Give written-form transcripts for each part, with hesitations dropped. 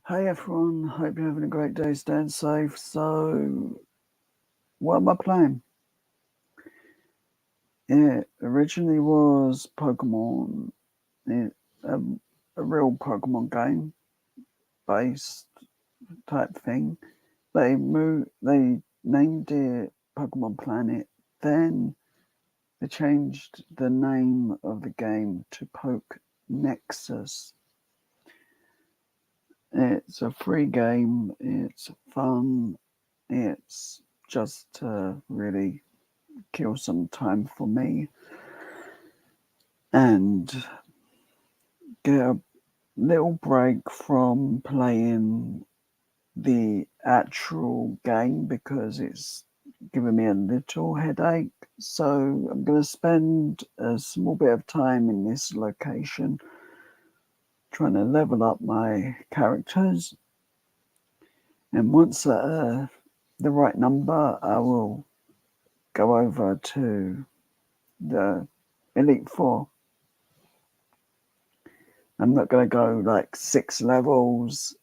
Hey everyone, hope you're having a great day, staying safe. So, what am I playing? It originally was Pokemon, it, a, a real Pokemon game based type thing. They named it Pokemon Planet, then they changed the name of the game to Poke-Nexus. It's a free game, it's fun, it's just to really kill some time for me and get a little break from playing the actual game because it's giving me a little headache. So I'm going to spend a small bit of time in this location trying to level up my characters. And once the right number, I will go over to the Elite Four. I'm not going to go like 6 levels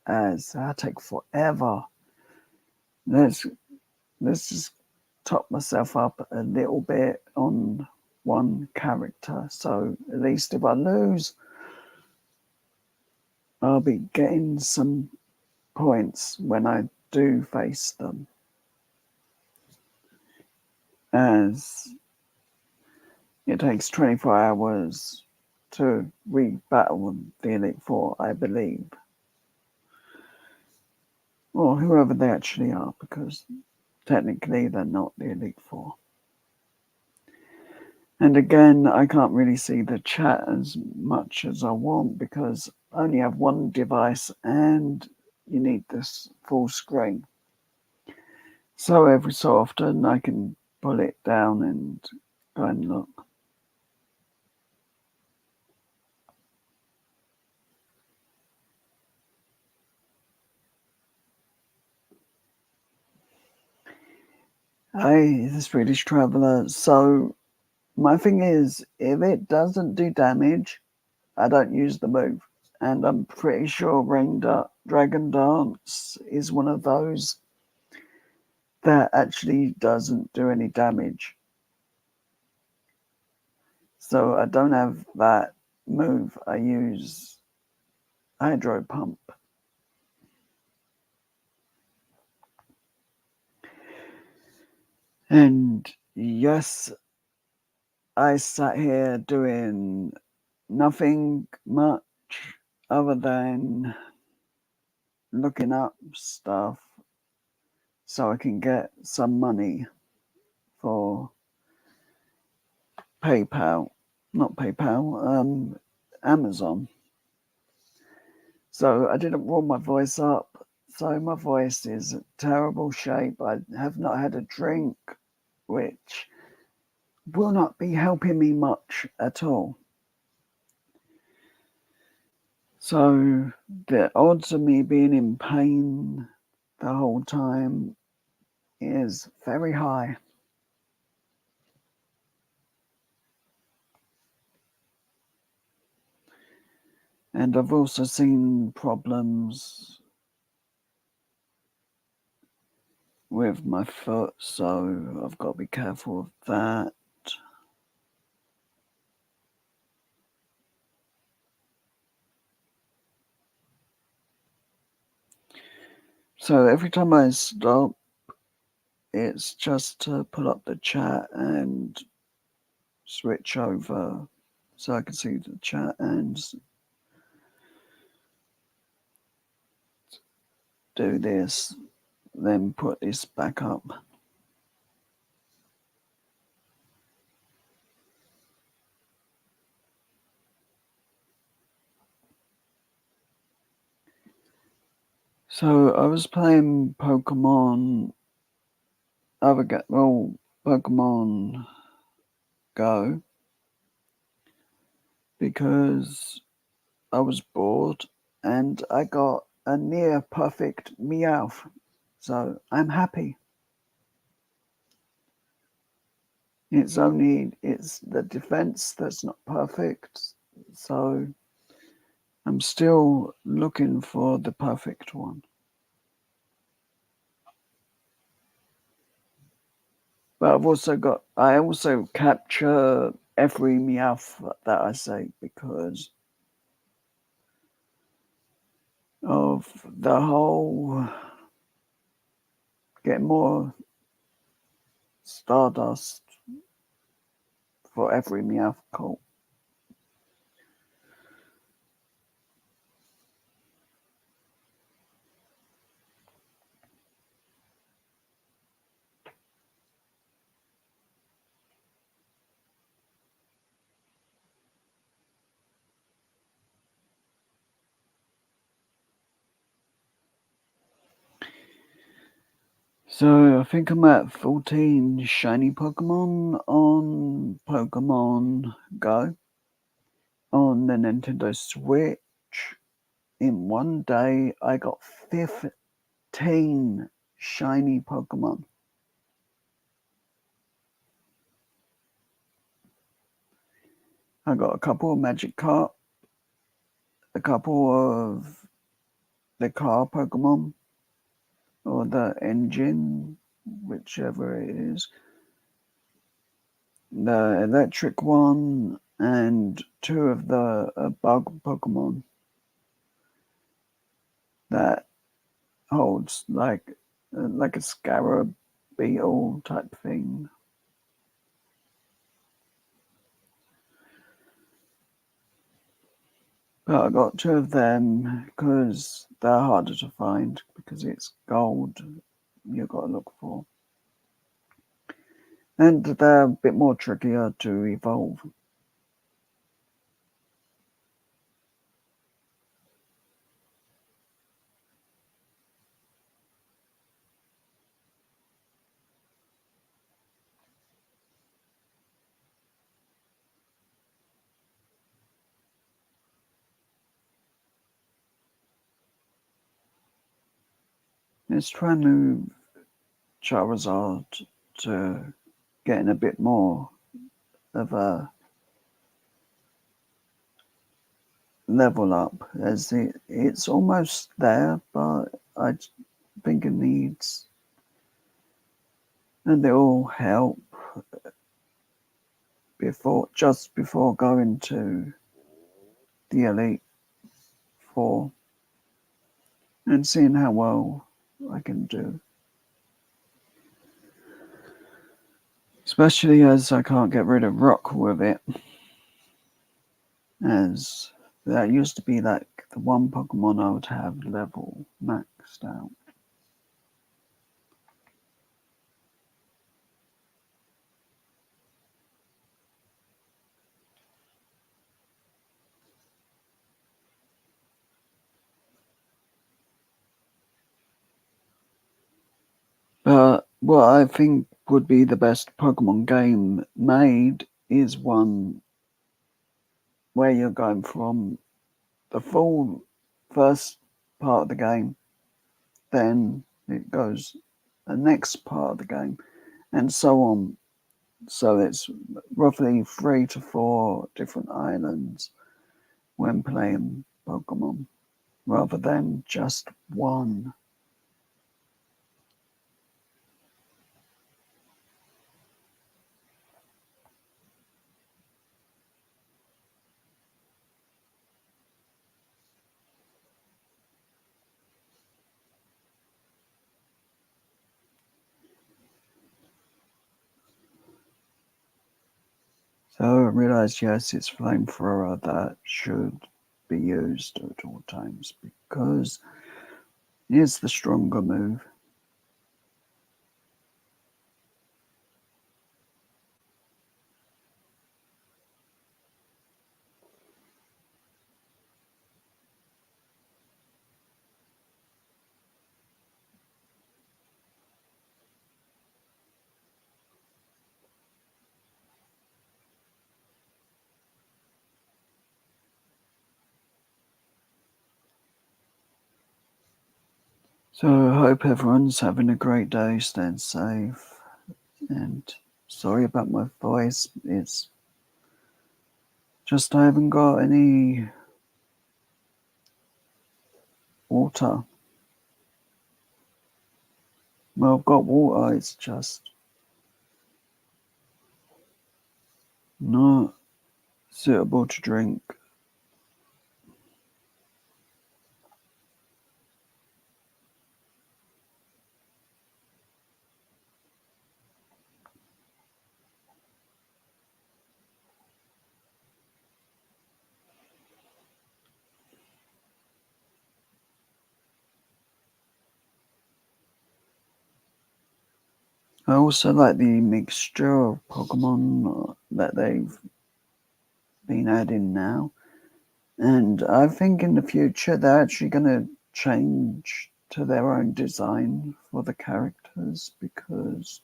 as that take forever. Let's let's just top myself up a little bit on one character. So at least if I lose, I'll be getting some points when I do face them. As it takes 24 hours to re-battle the Elite Four, I believe. Or whoever they actually are, because technically they're not the Elite Four. And again, I can't really see the chat as much as I want because I only have one device and you need this full screen. So every so often I can pull it down and go and look. Hey, the Swedish Traveller. So my thing is, if it doesn't do damage, I don't use the move. And I'm pretty sure Dragon Dance is one of those that actually doesn't do any damage. So I don't have that move. I use Hydro Pump. And yes, I sat here doing nothing much other than looking up stuff so I can get some money for PayPal. Not PayPal, Amazon. So I didn't warm my voice up. So my voice is in terrible shape. I have not had a drink, which will not be helping me much at all. So the odds of me being in pain the whole time is very high. And I've also seen problems with my foot, so I've got to be careful of that. So every time I stop, it's just to pull up the chat and switch over so I can see the chat and do this, then put this back up. So I was playing Pokemon Pokemon Go because I was bored and I got a near perfect Meowth. So I'm happy. It's the defense that's not perfect. So I'm still looking for the perfect one. But I also capture every Meowth that I say because of the whole get more Stardust for every Meowth call. So I think I'm at 14 shiny Pokemon on Pokemon Go on the Nintendo Switch. In one day, I got 15 shiny Pokemon. I got a couple of Magikarp, a couple of the car Pokemon, or the engine, whichever it is, the electric one, and two of the bug Pokemon that holds like a scarab beetle type thing. But I got two of them because they're harder to find because it's gold you've got to look for. And they're a bit more trickier to evolve. Let's try and move Charizard to getting a bit more of a level up as it's almost there, but I think it needs a little help before going to the Elite Four and seeing how well I can do. Especially as I can't get rid of Rock with it. As that used to be like the one Pokemon I would have level maxed out. But what I think would be the best Pokemon game made is one where you're going from the full first part of the game, then it goes the next part of the game, and so on. So it's roughly 3 to 4 different islands when playing Pokemon, rather than just one. So I realised, yes, it's Flamethrower that should be used at all times because it's the stronger move. So I hope everyone's having a great day, staying safe, and sorry about my voice. It's just I haven't got any water. Well, I've got water, it's just not suitable to drink. I also like the mixture of Pokemon that they've been adding now. And I think in the future they're actually going to change to their own design for the characters because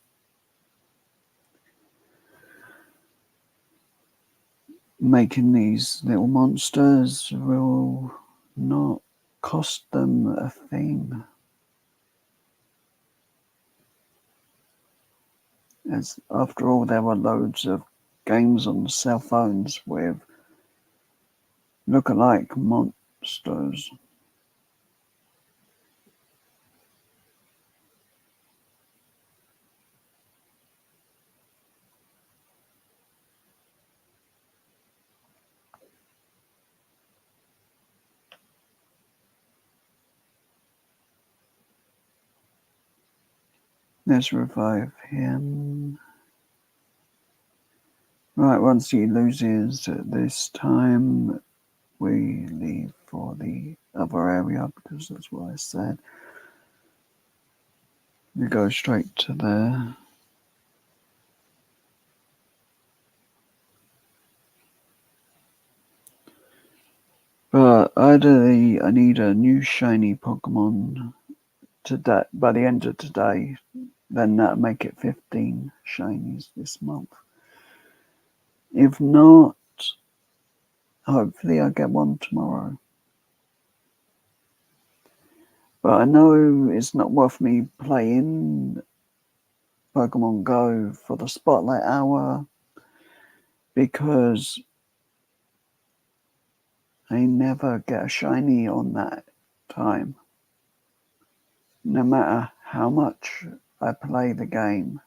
making these little monsters will not cost them a thing. As after all, there were loads of games on cell phones with look-alike monsters. Let's revive him. Right, once he loses this time, we leave for the other area because that's what I said. We go straight to there. But ideally, I need a new shiny Pokemon today by the end of today. Then that'll make it 15 shinies this month. If not, hopefully I'll get one tomorrow. But I know it's not worth me playing Pokemon Go for the Spotlight Hour because I never get a shiny on that time, no matter how much I play the game.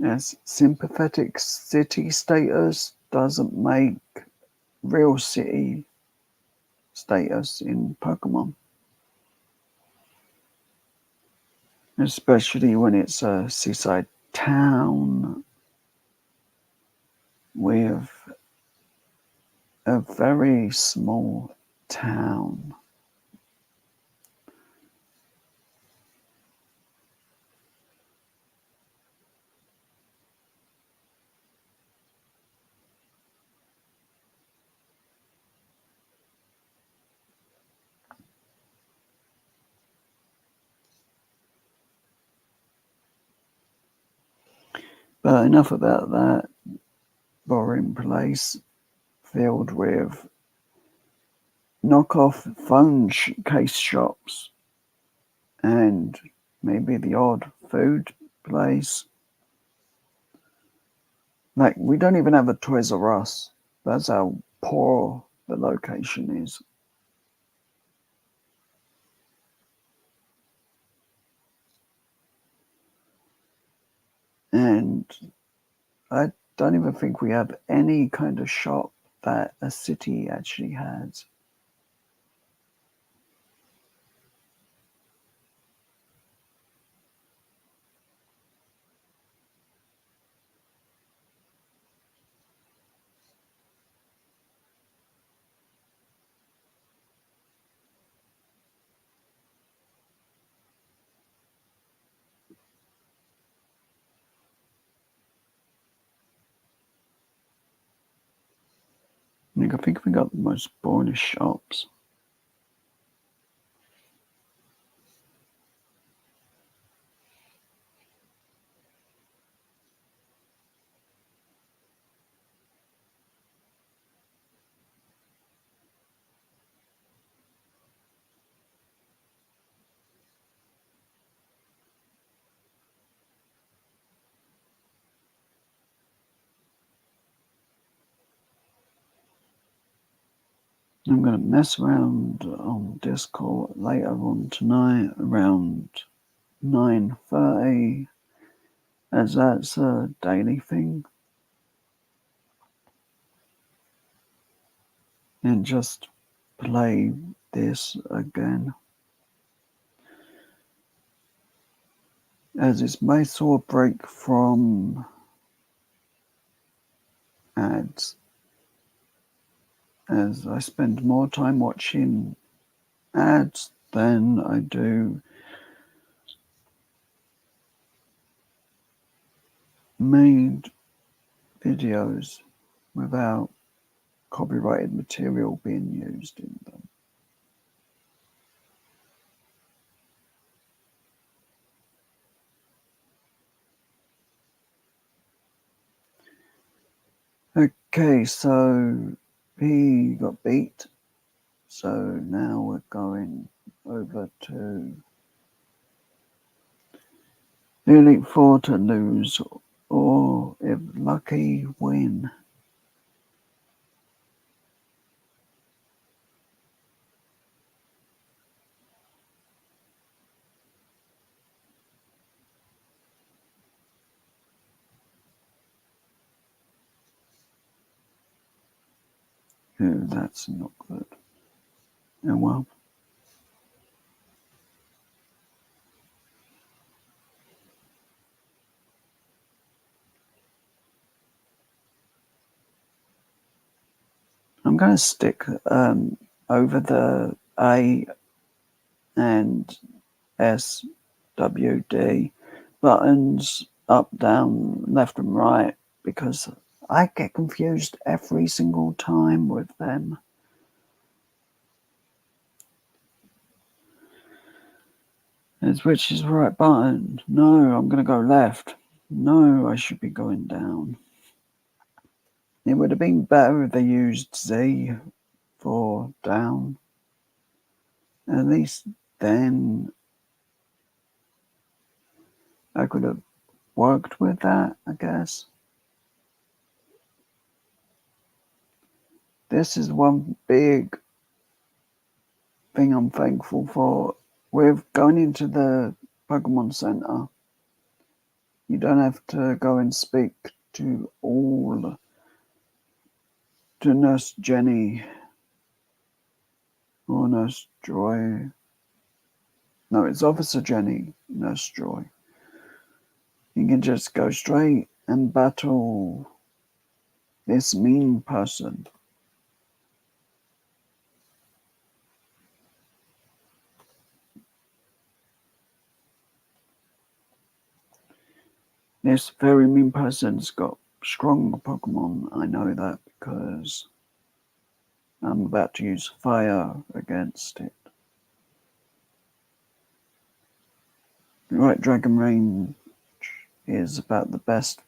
As sympathetic city status doesn't make real city status in Pokemon, especially when it's a seaside town with a very small town. But enough about that boring place filled with knockoff phone case shops and maybe the odd food place. Like, we don't even have a Toys R Us. That's how poor the location is. And I don't even think we have any kind of shop that a city actually has. Like, I think we got the most boring shops. I'm going to mess around on Discord later on tonight around 9:30, as that's a daily thing, and just play this again, as it's my sore break from ads, as I spend more time watching ads than I do made videos without copyrighted material being used in them. Okay, so he got beat. So now we're going over to the Elite Four to lose, or if lucky, win. Ooh, that's not good. Oh well. I'm going to stick over the A and S, W, D buttons up, down, left, and right because I get confused every single time with them. It's which is the right button? No, I'm going to go left. No, I should be going down. It would have been better if they used Z for down. At least then I could have worked with that, I guess. This is one big thing I'm thankful for. With going into the Pokemon Center, you don't have to go and speak to Nurse Jenny or Nurse Joy. No, it's Officer Jenny, Nurse Joy. You can just go straight and battle this mean person. This very mean person's got strong Pokemon. I know that because I'm about to use fire against it. Right, Dragon Range is about the best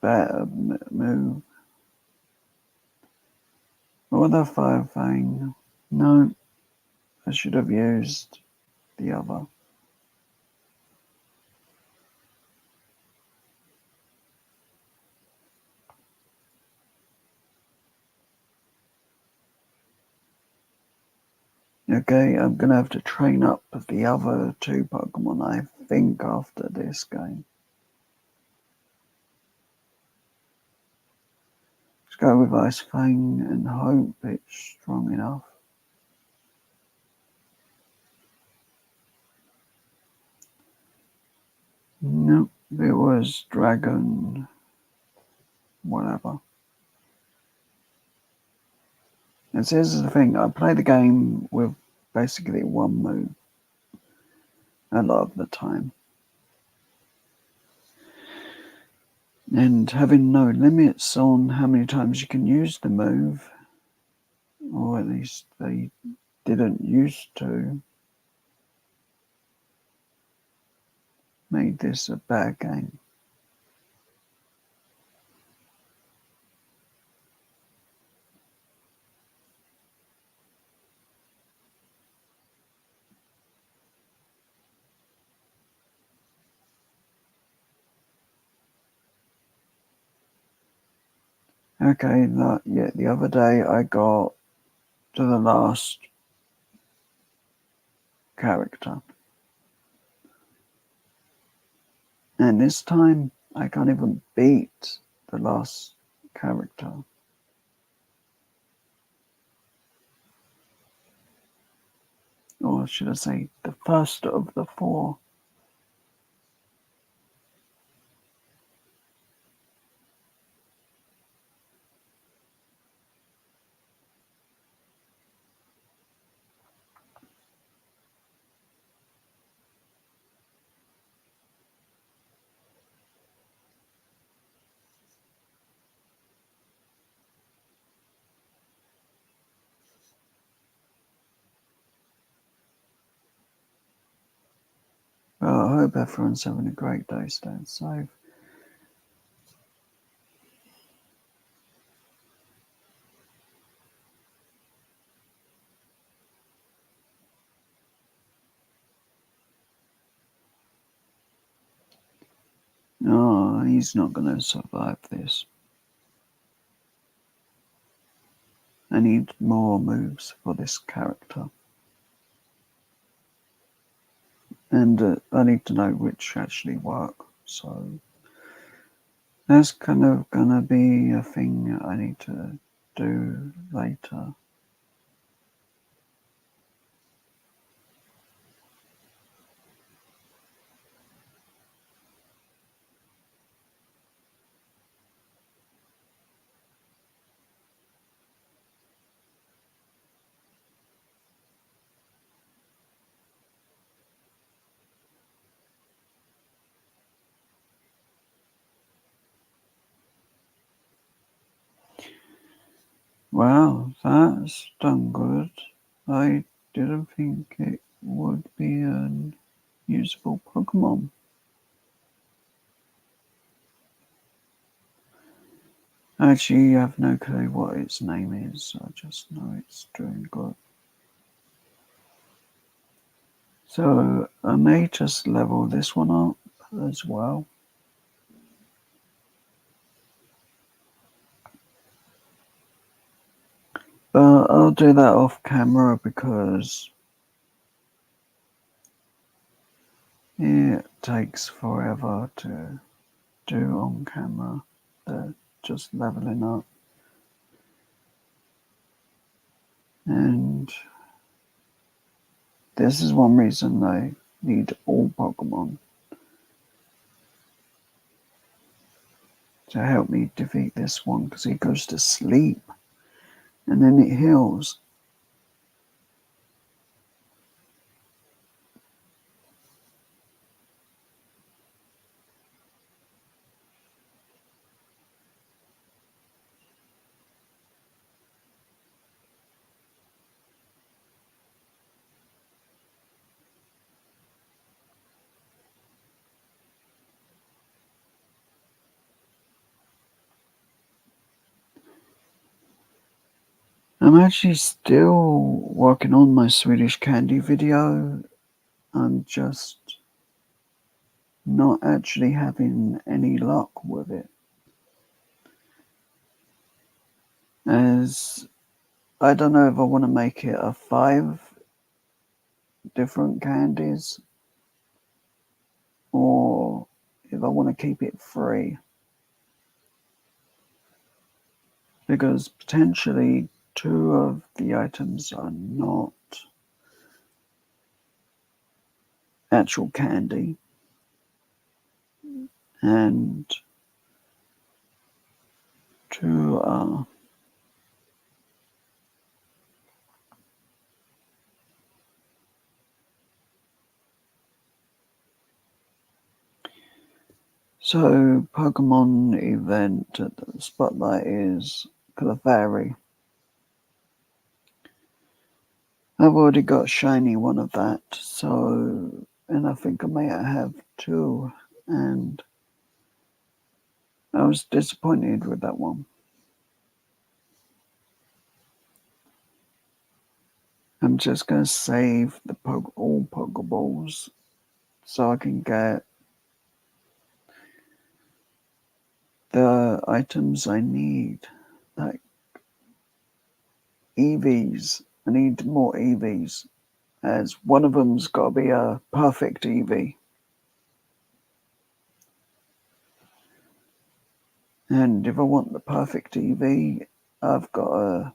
move. Or the Fire Fang. No, I should have used the other. Okay, I'm going to have to train up the other two Pokemon, I think, after this game. Let's go with Ice Fang and hope it's strong enough. Nope, it was Dragon. Whatever. And so this is the thing, I play the game with basically one move a lot of the time. And having no limits on how many times you can use the move, or at least they didn't used to, made this a bad game. Okay, the other day I got to the last character. And this time, I can't even beat the last character. Or should I say, the first of the four. Well, I hope everyone's having a great day, staying safe. No, he's not going to survive this. I need more moves for this character. And I need to know which actually work. So that's kind of going to be a thing I need to do later. Wow, that's done good. I didn't think it would be an usable Pokemon. Actually, I have no clue what its name is. I just know it's doing good. So I may just level this one up as well. But I'll do that off camera because it takes forever to do on camera. Just leveling up. And this is one reason I need all Pokemon to help me defeat this one because he goes to sleep and then it heals. I'm actually still working on my Swedish candy video. I'm just not actually having any luck with it. As I don't know if I want to make it a 5 different candies or if I want to keep it 3. Because potentially 2 of the items are not actual candy and 2 are. So Pokemon event at the spotlight is Clefairy. I've already got a shiny one of that, so and I think I may have 2, and I was disappointed with that one. I'm just gonna save the all Pokeballs so I can get the items I need. Like EVs. I need more EVs, as one of them's got to be a perfect EV. And if I want the perfect EV, I've got to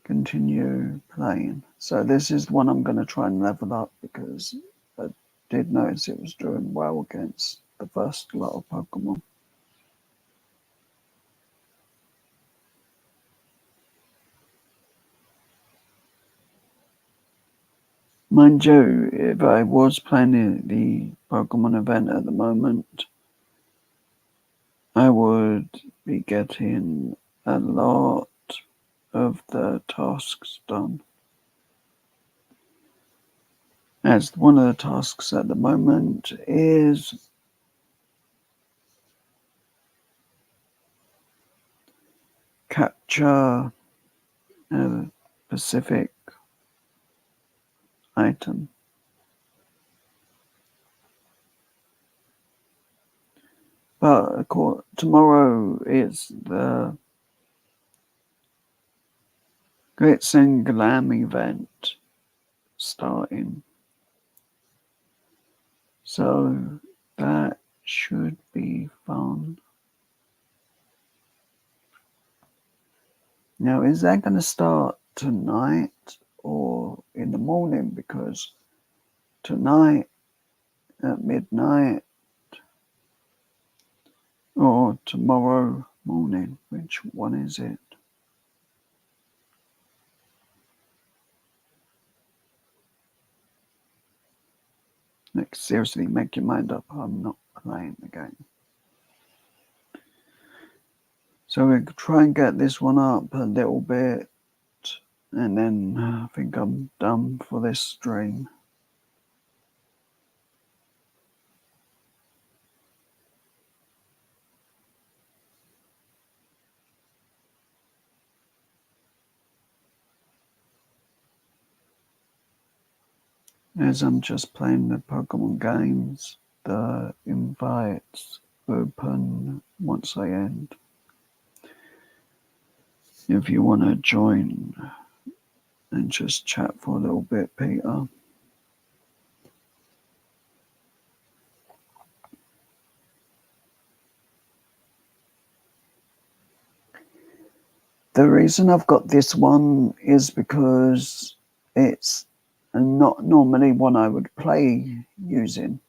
continue playing. So this is one I'm going to try and level up because I did notice it was doing well against the first lot of Pokemon. Mind you, if I was playing the Pokemon event at the moment, I would be getting a lot of the tasks done. As one of the tasks at the moment is capture a specific item. But tomorrow is the Glitz and Glam event starting. So that should be fun. Now, is that going to start tonight or in the morning? Because tonight at midnight or tomorrow morning, which one is it? Like, seriously, make your mind up. I'm not playing the game. So we could try and get this one up a little bit, and then I think I'm done for this stream. As I'm just playing the Pokemon games, the invites open once I end. If you want to join and just chat for a little bit, Peter. The reason I've got this one is because it's not normally one I would play using.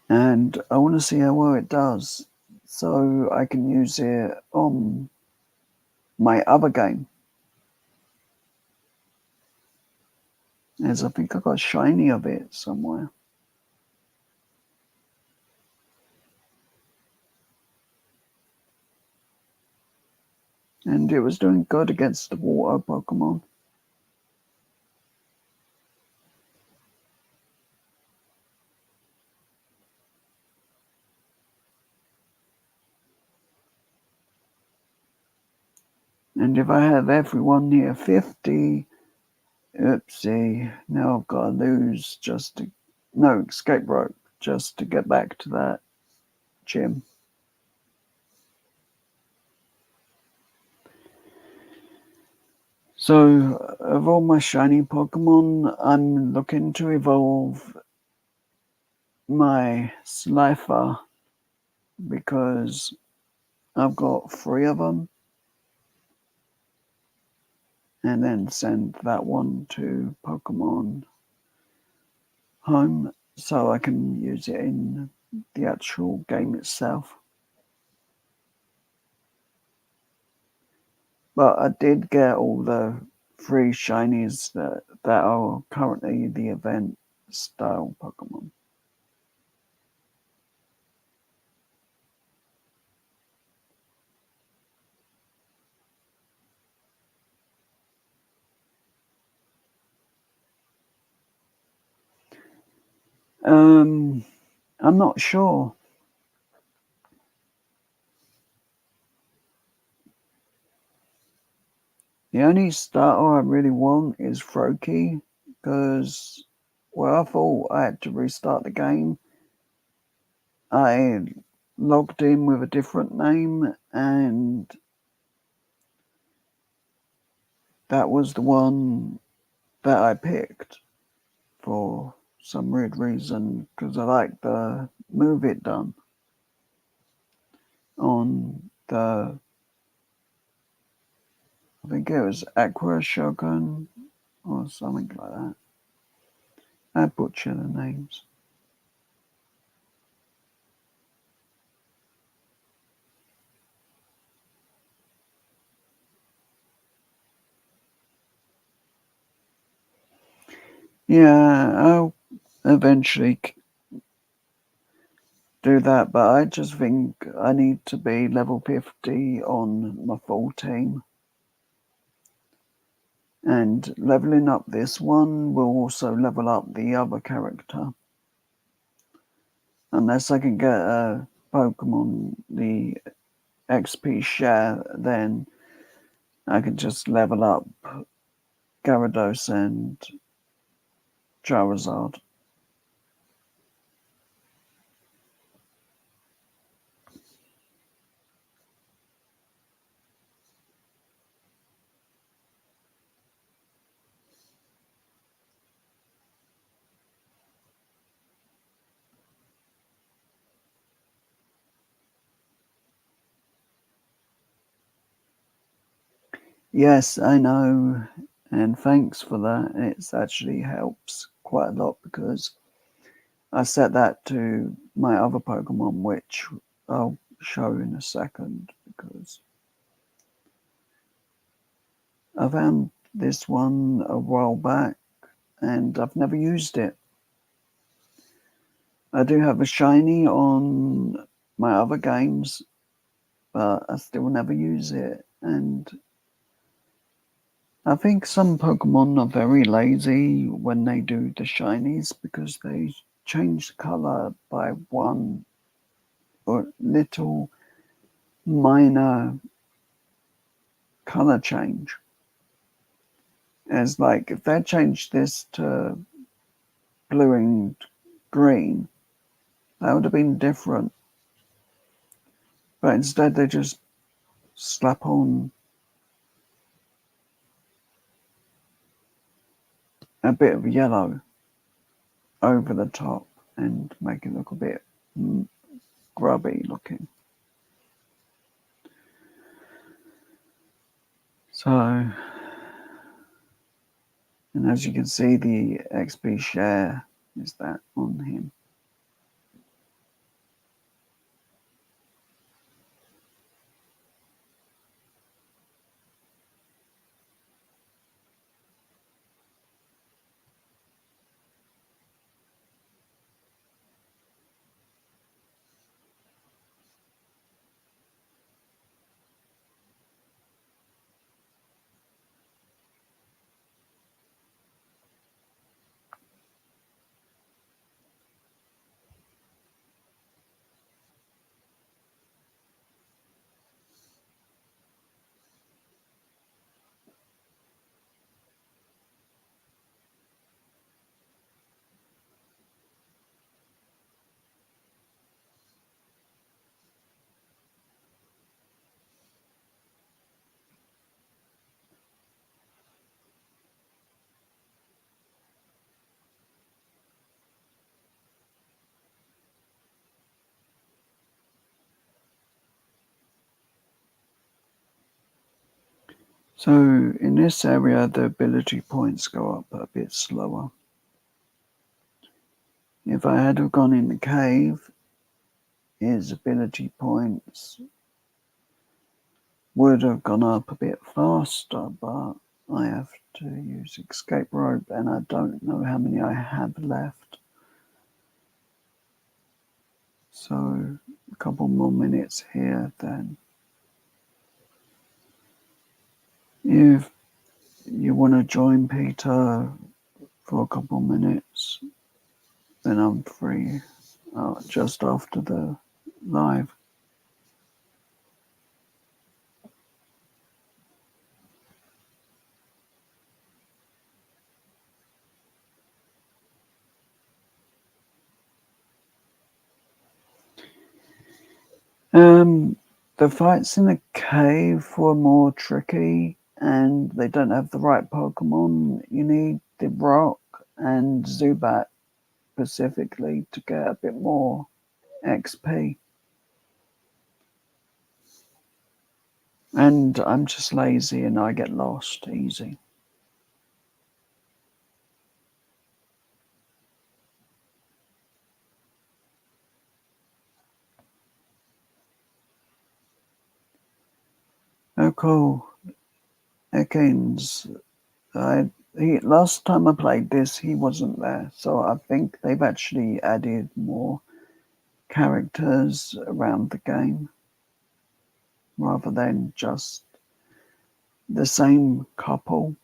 And I want to see how well it does so I can use it on my other game. As I think I got shiny of it somewhere. And it was doing good against the water Pokemon. And if I have everyone near 50, oopsie, now I've got to lose escape rope just to get back to that gym. So, of all my shiny Pokemon, I'm looking to evolve my Slifer because I've got 3 of them, and then send that one to Pokemon Home so I can use it in the actual game itself. But I did get all the 3 shinies that are currently the event style Pokemon. I'm not sure. The only starter I really want is Froakie because, well, I thought I had to restart the game. I logged in with a different name, and that was the one that I picked for some weird reason because I like the move it done on the, I think it was Aqua Shogun or something like that. I butcher the names. Yeah, I'll eventually do that, but I just think I need to be level 50 on my full team. And leveling up this one will also level up the other character. Unless I can get a Pokemon, the XP share, then I can just level up Gyarados and Charizard. Yes, I know, and thanks for that. It actually helps quite a lot because I set that to my other Pokemon, which I'll show in a second because I found this one a while back and I've never used it. I do have a shiny on my other games, but I still never use it. And I think some Pokemon are very lazy when they do the shinies because they change the color by one or little minor color change. As like if they changed this to blue and green, that would have been different. But instead they just slap on a bit of yellow over the top and make it look a bit grubby looking. So, and as you can see, the XP share is that on him. So in this area, the ability points go up a bit slower. If I had have gone in the cave, his ability points would have gone up a bit faster, but I have to use escape rope and I don't know how many I have left. So a couple more minutes here then. If you want to join Peter for a couple minutes, then I'm free just after the live. Um, the fights in the cave were more tricky, and they don't have the right Pokemon. You need the Rock and Zubat specifically to get a bit more XP. And I'm just lazy and I get lost easy. Oh, cool. Ekans. Last time I played this, he wasn't there. So I think they've actually added more characters around the game rather than just the same couple.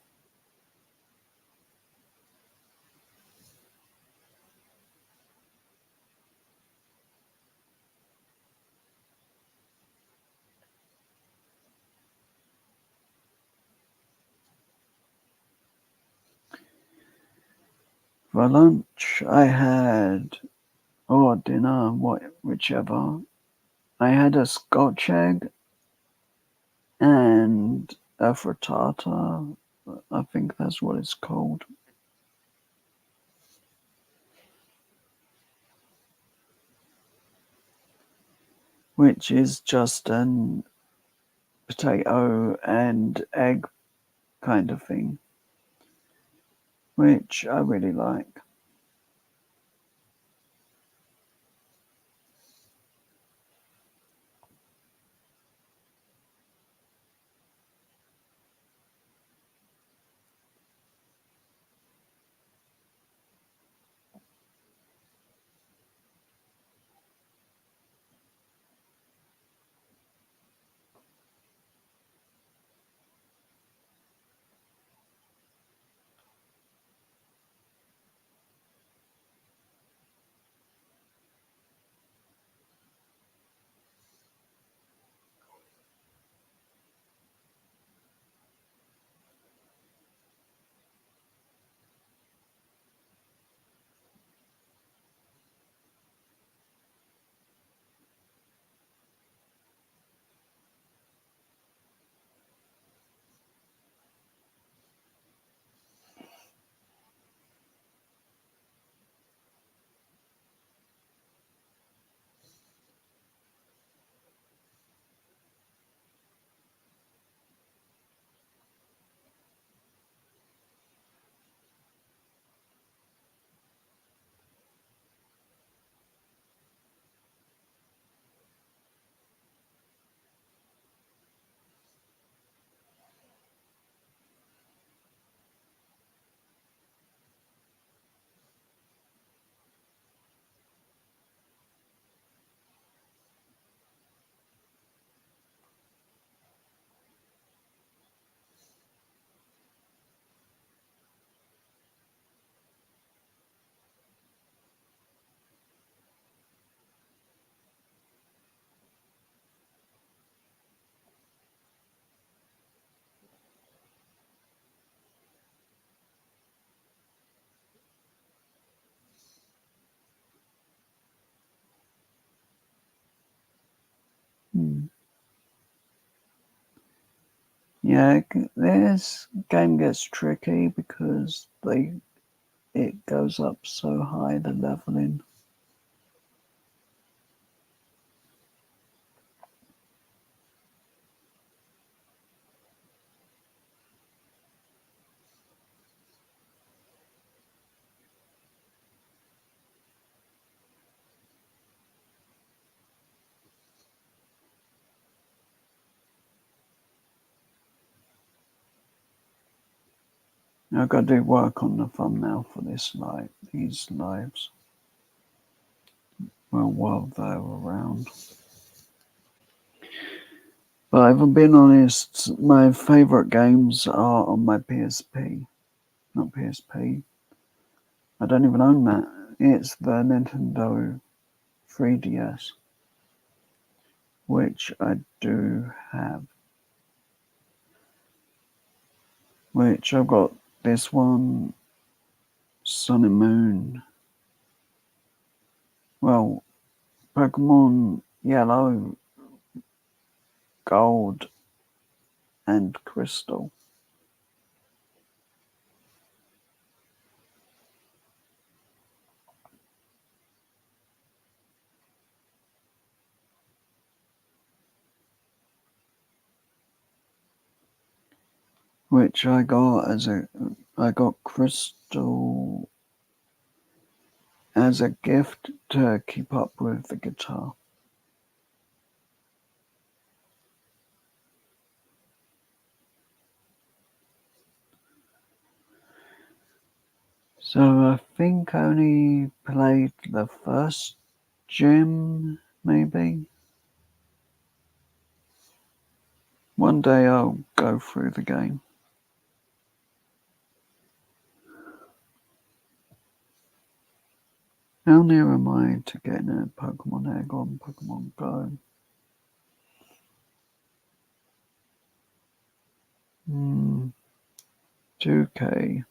For lunch, I had, or dinner, whichever, I had a Scotch egg and a frittata. I think that's what it's called, which is just an potato and egg kind of thing, which I really like. Hmm. Yeah, this game gets tricky because it goes up so high the leveling. I've got to do work on the thumbnail for these lives. Well, while they're around. But if I'm being honest, my favourite games are on my PSP. Not PSP. I don't even own that. It's the Nintendo 3DS, which I do have. Which I've got this one, Sun and Moon. Well, Pokemon Yellow Gold and Crystal. Which I got Crystal as a gift to keep up with the guitar. So I think I only played the first gym, maybe. One day I'll go through the game. How near am I to getting a Pokemon egg on Pokemon Go? 2K.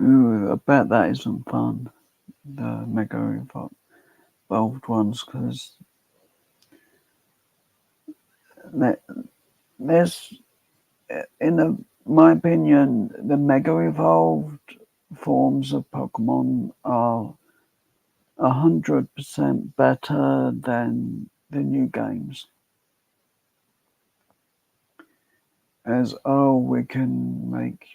Ooh, I bet that isn't fun. The Mega Evolved ones, because there's, my opinion, the Mega Evolved forms of Pokemon are 100% better than the new games. As we can make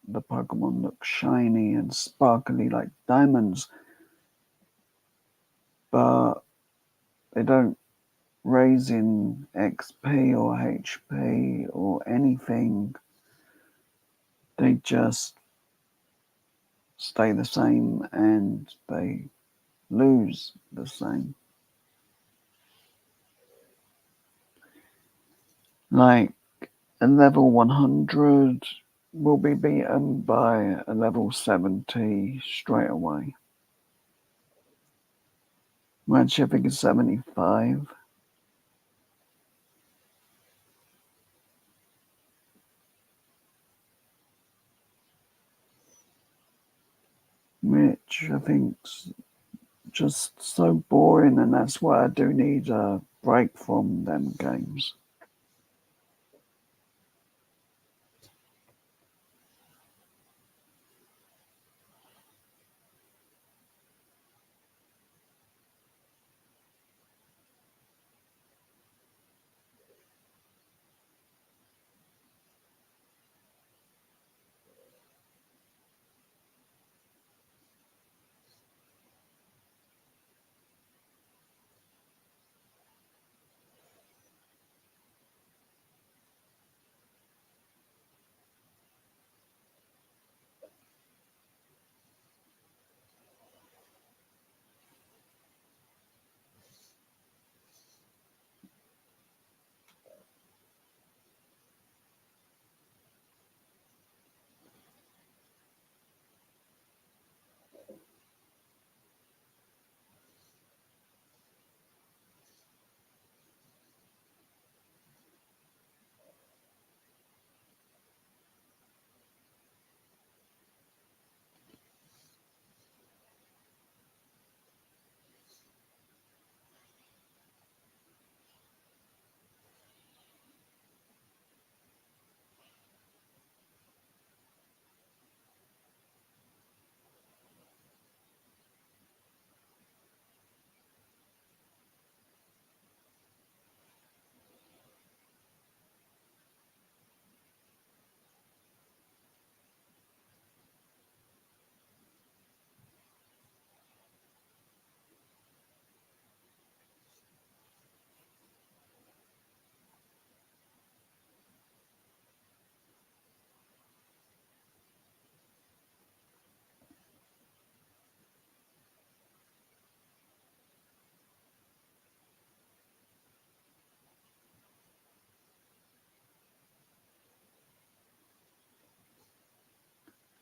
the Pokemon look shiny and sparkly like diamonds, but they don't raise in XP or HP or anything. They just stay the same and they lose the same. Like a level 100 will be beaten by a level 70 straight away. Which I think is 75. Which I think's just so boring, and that's why I do need a break from them games.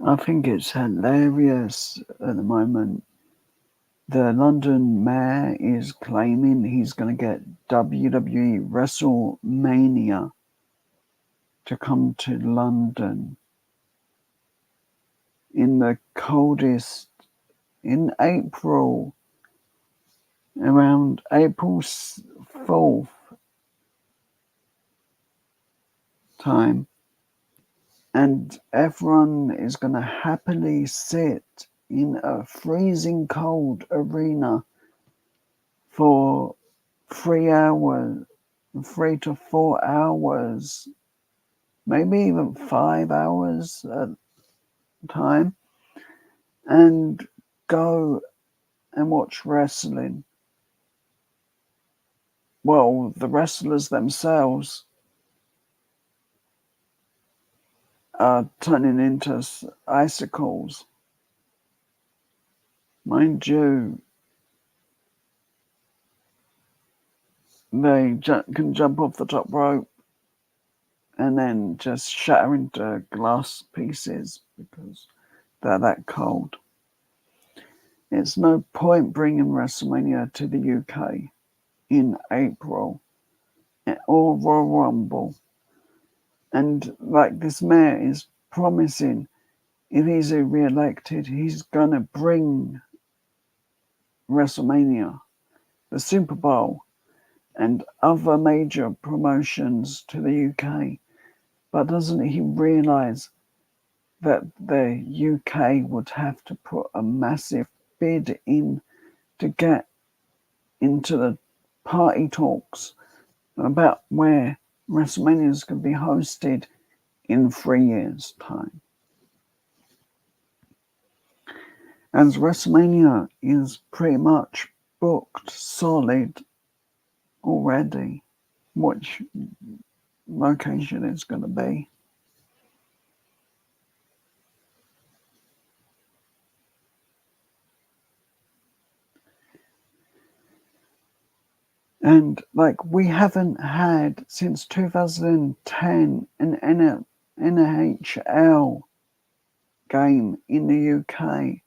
I think it's hilarious at the moment. The London mayor is claiming he's going to get WWE WrestleMania to come to London in the coldest, in April, around April 4th time. And everyone is going to happily sit in a freezing cold arena for 3 hours, 3 to 4 hours, maybe even 5 hours at a time, and go and watch wrestling. Well, the wrestlers themselves are turning into icicles. Mind you, they can jump off the top rope and then just shatter into glass pieces because they're that cold. It's no point bringing WrestleMania to the UK in April or Royal Rumble. And like this mayor is promising, if he's re-elected, he's going to bring WrestleMania, the Super Bowl, and other major promotions to the UK. But doesn't he realise that the UK would have to put a massive bid in to get into the party talks about where WrestleMania is going to be hosted in 3 years' time? As WrestleMania is pretty much booked solid already, which location it's going to be. And like we haven't had since 2010 an NHL game in the UK,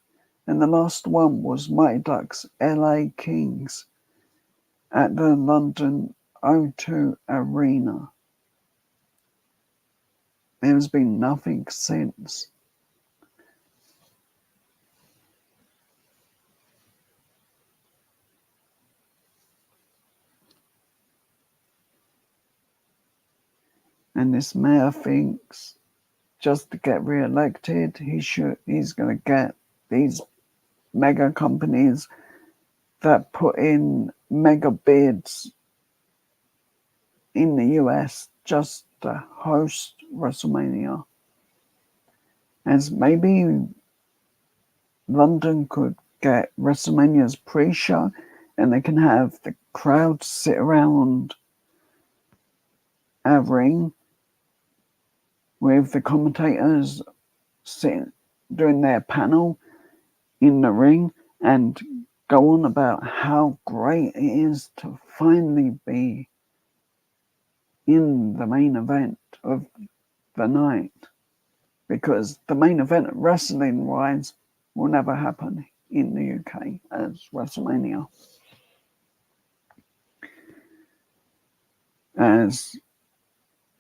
and the last one was Mighty Ducks LA Kings at the London O2 Arena. There's been nothing since. And this mayor thinks just to get re-elected, he's going to get these mega companies that put in mega bids in the US just to host WrestleMania. As maybe London could get WrestleMania's pre-show and they can have the crowd sit around a ring with the commentators sitting doing their panel in the ring and go on about how great it is to finally be in the main event of the night, because the main event wrestling wise will never happen in the UK as WrestleMania, as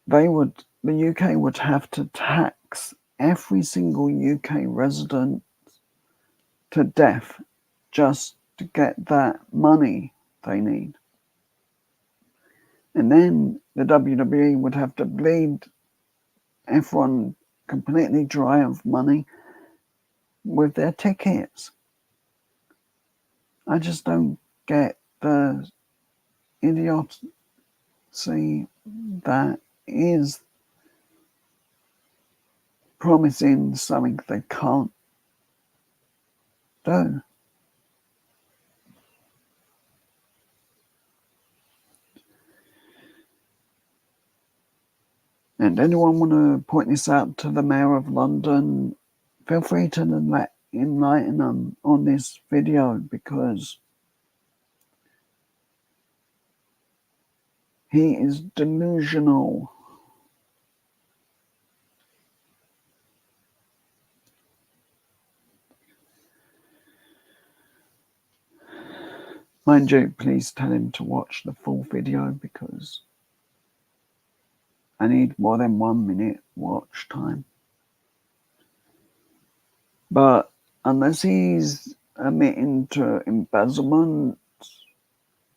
the UK would have to tax every single UK resident to death just to get that money they need. And then the WWE would have to bleed everyone completely dry of money with their tickets. I just don't get the idiocy that is promising something they can't do. And anyone want to point this out to the Mayor of London, feel free to enlighten them on this video, because he is delusional. Mind you, please tell him to watch the full video because I need more than 1 minute watch time. But unless he's admitting to embezzlement,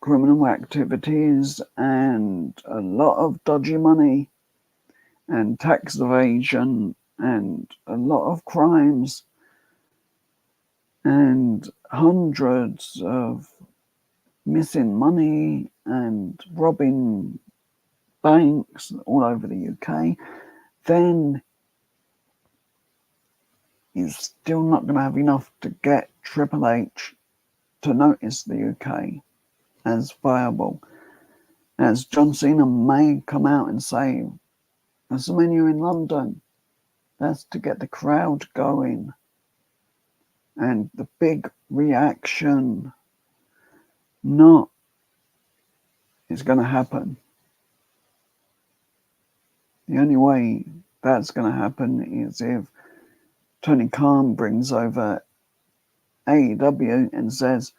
criminal activities, and a lot of dodgy money, and tax evasion, and a lot of crimes, and hundreds of missing money and robbing banks all over the UK, then he's still not going to have enough to get Triple H to notice the UK as viable. As John Cena may come out and say, "There's a menu in London." That's to get the crowd going. And the big reaction not is going to happen. The only way that's going to happen is if Tony Khan brings over AEW and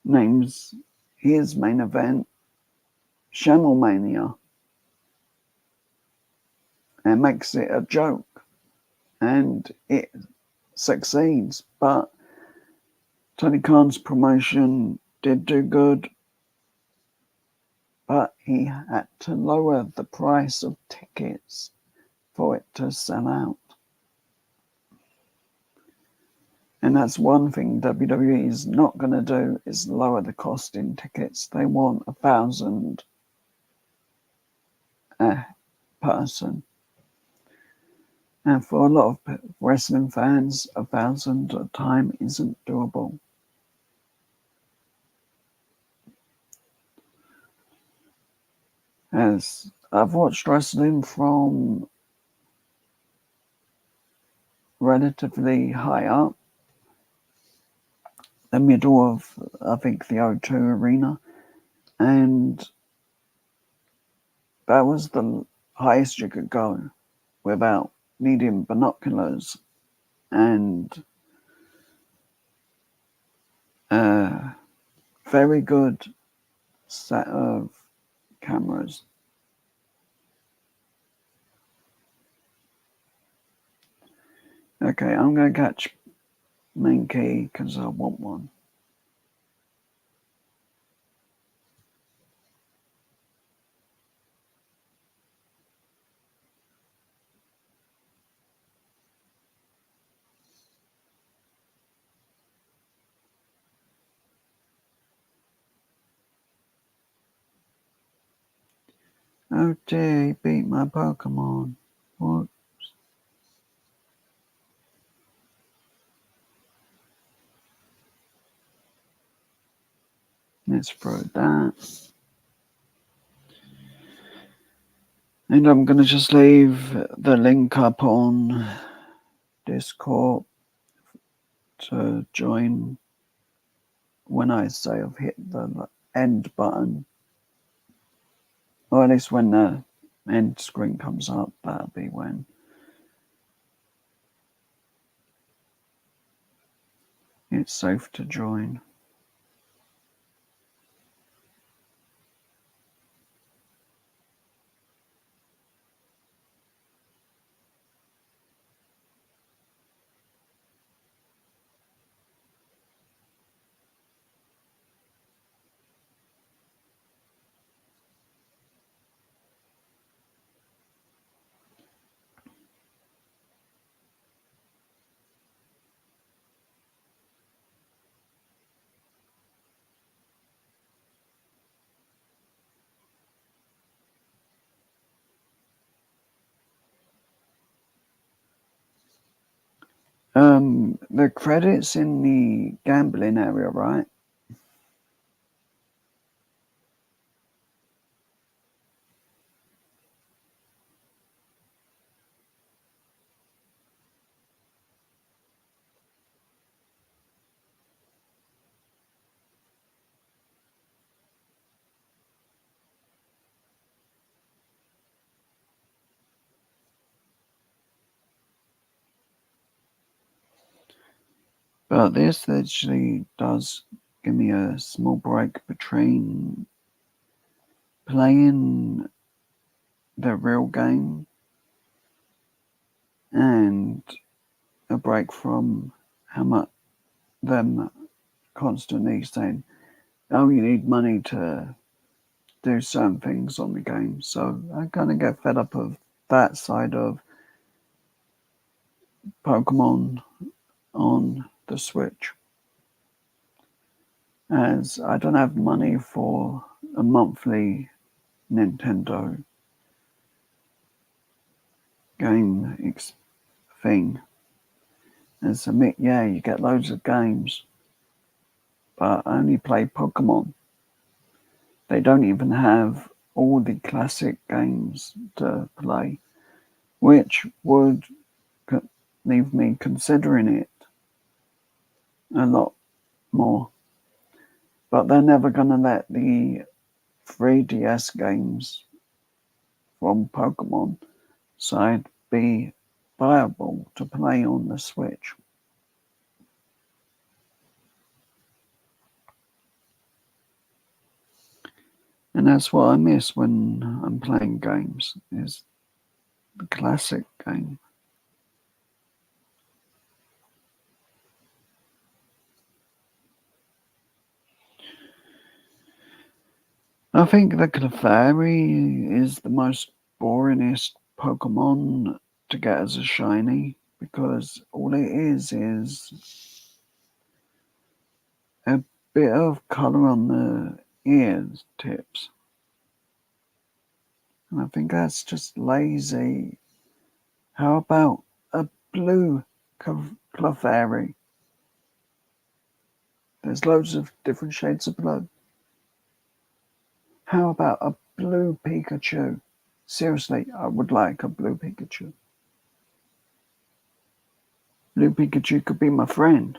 names his main event Shamelmania and makes it a joke, and it succeeds. But Tony Khan's promotion did do good, but he had to lower the price of tickets for it to sell out. And that's one thing WWE is not going to do, is lower the cost in tickets. They want 1,000 a person. And for a lot of wrestling fans, 1,000 at a time isn't doable. As I've watched wrestling from relatively high up, the middle of, I think, the O2 Arena, and that was the highest you could go without needing binoculars and a very good set of cameras. Okay, I'm going to catch main key because I want one. Oh dear, he beat my Pokemon. What? Let's throw that. And I'm going to just leave the link up on Discord to join when I say I've hit the end button. Or at least when the end screen comes up, that'll be when. It's safe to join. The credits in the gambling area, right? But this actually does give me a small break between playing the real game and a break from how much them constantly saying, "Oh, you need money to do certain things on the game." So I kind of get fed up of that side of Pokemon on the Switch, as I don't have money for a monthly Nintendo game thing. And submit, yeah, you get loads of games, but I only play Pokemon. They don't even have all the classic games to play, which would leave me considering it a lot more. But they're never going to let the 3DS games from Pokemon side be viable to play on the Switch. And that's what I miss when I'm playing games, is the classic game. I think the Clefairy is the most boringest Pokemon to get as a shiny, because all it is a bit of colour on the ears tips. And I think that's just lazy. How about a blue Clefairy? There's loads of different shades of blue. How about a blue Pikachu? Seriously, I would like a blue Pikachu. Blue Pikachu could be my friend.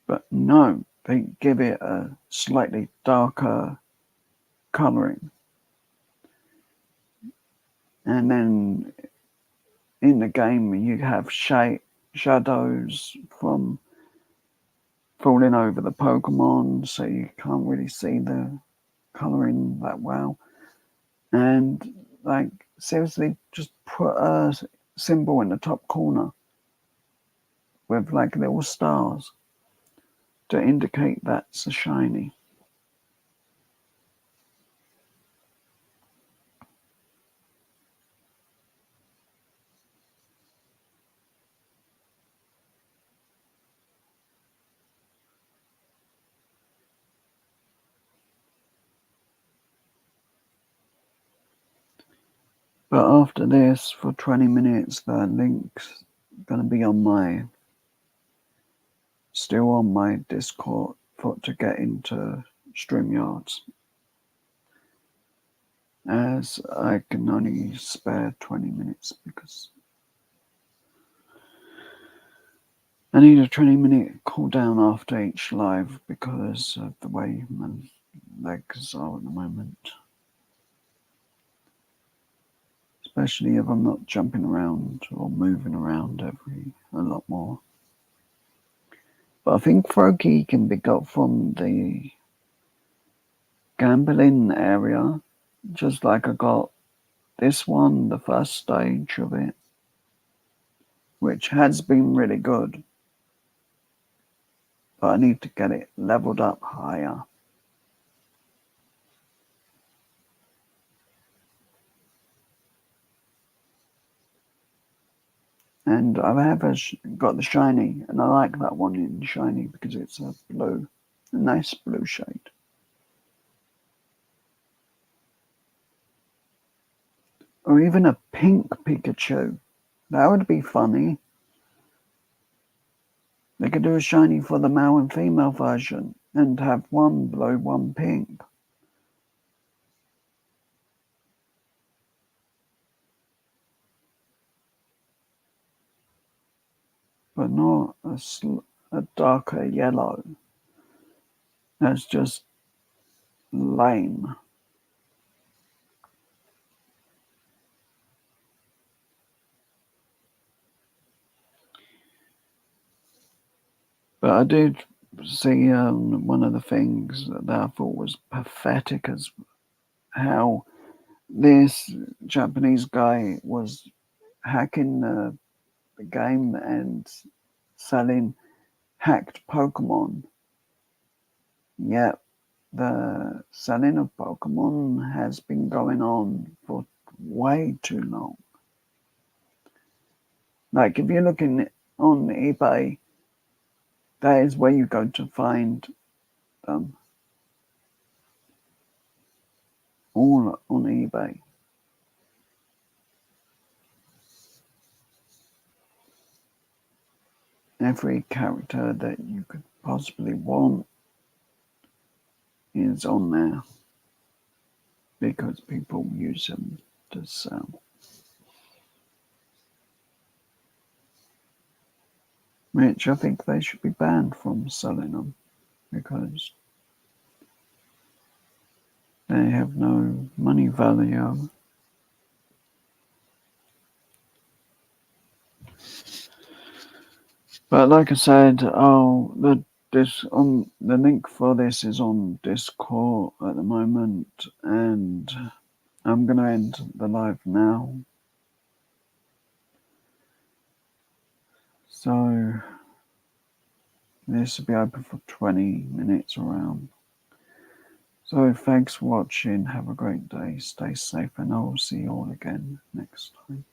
But no, they give it a slightly darker colouring. And then in the game, you have shadows from falling over the Pokemon, so you can't really see the colouring that well. And like, seriously, just put a symbol in the top corner with like little stars to indicate that's a shiny. But after this, for 20 minutes, the link's going to be still on my Discord for to get into StreamYards, as I can only spare 20 minutes because I need a 20-minute cooldown after each live because of the way my legs are at the moment. Especially if I'm not jumping around or moving around a lot more. But I think Froakie can be got from the gambling area, just like I got this one, the first stage of it, which has been really good. But I need to get it leveled up higher. And I have got the shiny, and I like that one in shiny because it's a blue, a nice blue shade. Or even a pink Pikachu. That would be funny. They could do a shiny for the male and female version and have one blue, one pink. But not a darker yellow. That's just lame. But I did see one of the things that I thought was pathetic as how this Japanese guy was hacking the game and selling hacked Pokemon. Yet the selling of Pokemon has been going on for way too long. Like if you're looking on eBay, that is where you go to find them, all on eBay. Every character that you could possibly want is on there because people use them to sell. Which I think they should be banned from selling them because they have no money value. But like I said, the link for this is on Discord at the moment, and I'm gonna end the live now. So this will be open for 20 minutes around. So thanks for watching. Have a great day. Stay safe, and I will see you all again next time.